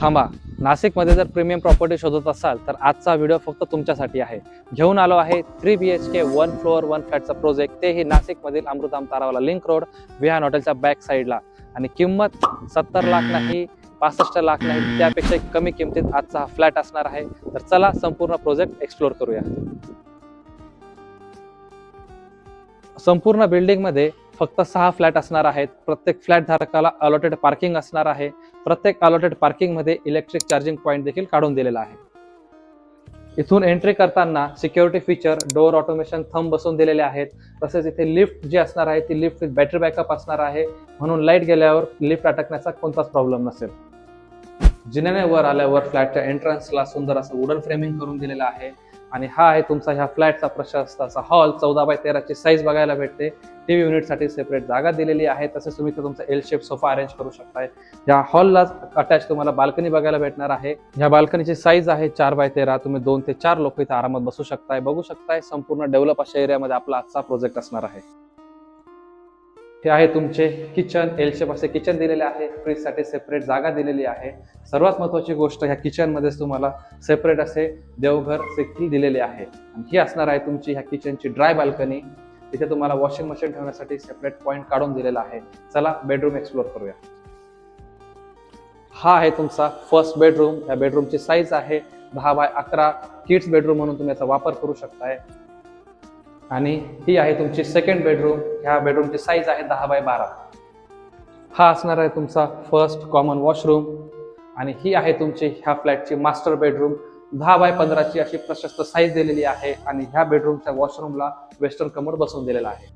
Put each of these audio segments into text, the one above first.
थांबा, नाशिकमध्ये जर प्रीमियम प्रॉपर्टी शोधत असाल तर आजचा व्हिडिओ फक्त तुमच्यासाठी आहे. घेऊन आलो आहे 3 BHK 1 फ्लोअर 1 फ्लॅटचा प्रोजेक्ट, तेही नाशिकमधील अमृताम तारावाला लिंक रोड विहान हॉटेलच्या बॅक साईडला. आणि किंमत 70 लाख नाही, 65 लाख नाही, त्यापेक्षा कमी किमतीत आजचा हा फ्लॅट असणार आहे. तर चला संपूर्ण प्रोजेक्ट एक्सप्लोर करूया. संपूर्ण बिल्डिंगमध्ये फक्त 6 फ्लॅट असणार आहेत. प्रत्येक फ्लॅट धारकाला अलॉटेड पार्किंग असणार आहे. प्रत्येक अलॉटेड पार्किंग मध्ये इलेक्ट्रिक चार्जिंग पॉइंट देखील काढून दिलेला आहे. इथून एंट्री करताना security feature, door automation, thumb बसवून दिलेले आहेत. तसेच इथे लिफ्ट जी असणार आहे ती लिफ्ट विथ बॅटरी बॅकअप असणार आहे, म्हणून लाईट गेल्यावर लिफ्ट अटकण्याचा कोणताच प्रॉब्लेम नसेल. जिन्याने वर आल्यावर फ्लॅटच्या एंट्रन्सला सुंदर असं वुडन फ्रेमिंग करून दिलेलं आहे. आणि हा आहे तुमचा ह्या फ्लॅटचा प्रशस्त असा हॉल. 14x13 ची साईज बघायला भेटते. टीव्ही युनिटसाठी सेपरेट जागा दिलेली आहे. तसेच तुम्ही तुमचा एल शेप सोफा अरेंज करू शकताय. या हॉलला अटॅच तुम्हाला बाल्कनी बघायला भेटणार आहे. या बाल्कनीची साईज आहे 4x13. तुम्ही 2 ते 4 लोक इथे आरामात बसू शकताय. बघू शकताय संपूर्ण डेव्हलप अशा एरियामध्ये आपला आजचा प्रोजेक्ट असणार आहे. हे आहे तुमचे किचन. एल शेप असे किचन दिलेले आहे. फ्रीज साठी सेपरेट जागा दिलेली आहे. सर्वात महत्वाची गोष्ट, ह्या किचन मध्येच तुम्हाला सेपरेट असे देवघर देखील दिलेले आहे. आणि ही असणार आहे तुमची ह्या किचनची ड्राय बाल्कनी. इथे तुम्हाला वॉशिंग मशीन ठेवण्यासाठी सेपरेट पॉइंट काढून दिलेला आहे. चला बेडरूम एक्सप्लोर करूया. हा आहे तुमचा फर्स्ट बेडरूम. या बेडरूमची साईज आहे 10x11. किड्स बेडरूम म्हणून तुम्ही याचा वापर करू शकताय. आणि ही आहे तुमची सेकंड बेडरूम. ह्या बेडरूमची साईज आहे 10x12. हा असणार आहे तुमचा फर्स्ट कॉमन वॉशरूम. आणि ही आहे तुमची ह्या फ्लॅटची मास्टर बेडरूम. 10x15 ची अशी प्रशस्त साईज दिलेली आहे. आणि ह्या बेडरूमच्या वॉशरूमला वेस्टर्न कमोड बसवून दिलेला आहे.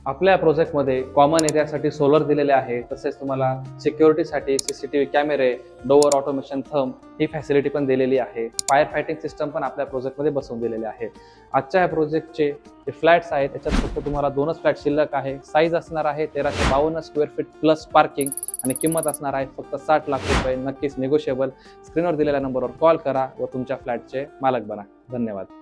आपल्या प्रोजेक्टमध्ये कॉमन एरियासाठी सोलर दिलेले आहे. तसेच तुम्हाला सिक्युरिटीसाठी CCTV कॅमेरे, डोअर ऑटोमेशन, थंब ही फॅसिलिटी पण दिलेली आहे. फायर फायटिंग सिस्टम पण आपल्या प्रोजेक्टमध्ये बसवून दिलेले आहे. आजच्या या प्रोजेक्टचे जे फ्लॅट्स आहेत त्याच्यात फक्त तुम्हाला 2च फ्लॅट शिल्लक आहे. साईज असणार आहे 1352 स्क्वेअर फीट प्लस पार्किंग. आणि किंमत असणार आहे फक्त 60 लाख रुपये. नक्कीच निगोशिएबल. स्क्रीनवर दिलेल्या नंबरवर कॉल करा व तुमच्या फ्लॅटचे मालक बना. धन्यवाद.